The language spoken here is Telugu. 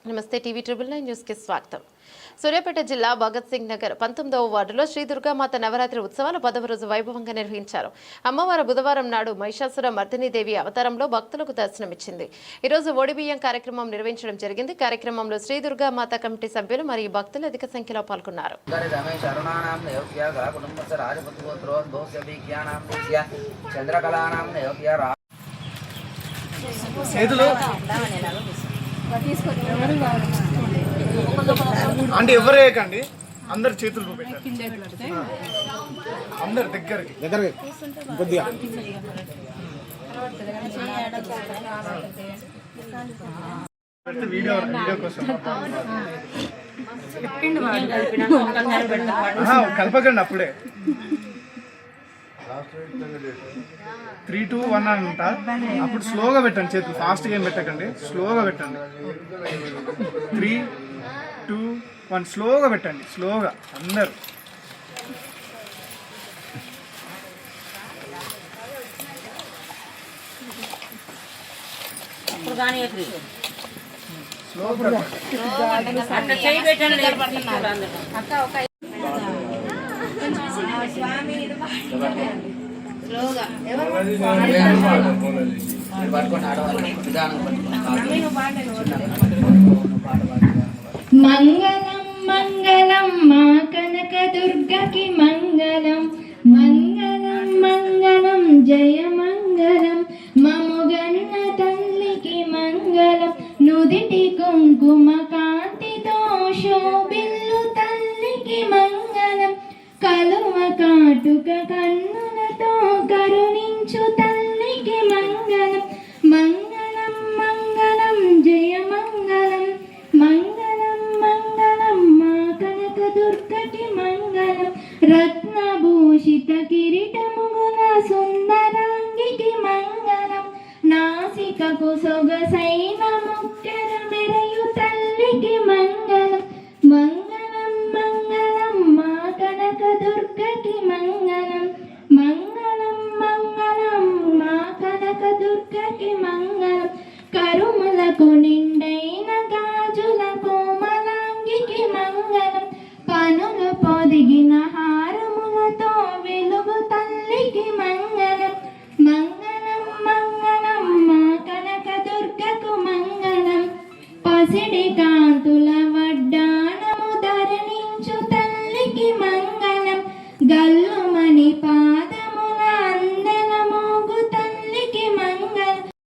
నమస్తే టీవీ ట్రిబుల్ 9 న్యూస్ కి స్వాగతం. సూర్యాపేట జిల్లా భగత్ సింగ్ నగర్ 19వ వార్డులో శ్రీ దుర్గామాత నవరాత్రి ఉత్సవాలు 10వ రోజు వైభవంగా నిర్వహించారు. అమ్మవారు బుధవారం నాడు మహిషాసుర మర్దినీదేవి అవతారంలో భక్తులకు దర్శనమిచ్చింది. ఈ రోజు ఓడిబియ్యం కార్యక్రమం నిర్వహించడం జరిగింది. కార్యక్రమంలో శ్రీ దుర్గామాత కమిటీ సభ్యులు మరియు భక్తులు అధిక సంఖ్యలో పాల్గొన్నారు. అంటే ఎవరేకండి అందరు చేతులు అందరు దగ్గరికి కొద్దిగా వీడియో కోసం కలపకండి అప్పుడే 3, 2, 1 అని ఉంటా. అప్పుడు స్లోగా పెట్టండి, చేతులు ఫాస్ట్గా ఏం పెట్టకండి, స్లోగా పెట్టండి. 3, 2, 1 స్లోగా పెట్టండి, స్లోగా అందరు. మంగళం మంగళం మా కనక దుర్గకి మంగళం, మంగళం మంగళం జయ మంగళం మముగన్న తల్లికి మంగళం, నుదిటి కుంకుమ కాంతితో శోభిల్లు తల్లికి మంగళం, కలువ కాటుక కన్నులతో కరుణించు తల్లికి మంగళం, మంగళం మంగళం జయ మంగళం, మంగళం మంగళం మా కనక దుర్గకి మంగళం, రత్నభూషిత కిరీటముగుల సుందరాంగికి మంగళం, నాసికకు సొగసైన ముక్కెర మెరయు తల్లికి మంగళం, మంగళం మంగళం మా కనక దుర్గకి మంగళం, మంగళం మంగళం మా కనక దుర్గకి మంగళం, కరుములకు నిండైన గాజుల కోమలాంగికి మంగళం, పనులు పొదిగిన హారములతో వెలుగు తల్లికి మంగళం, మంగళం మంగళం మా కనక దుర్గకు మంగళం, పసిడి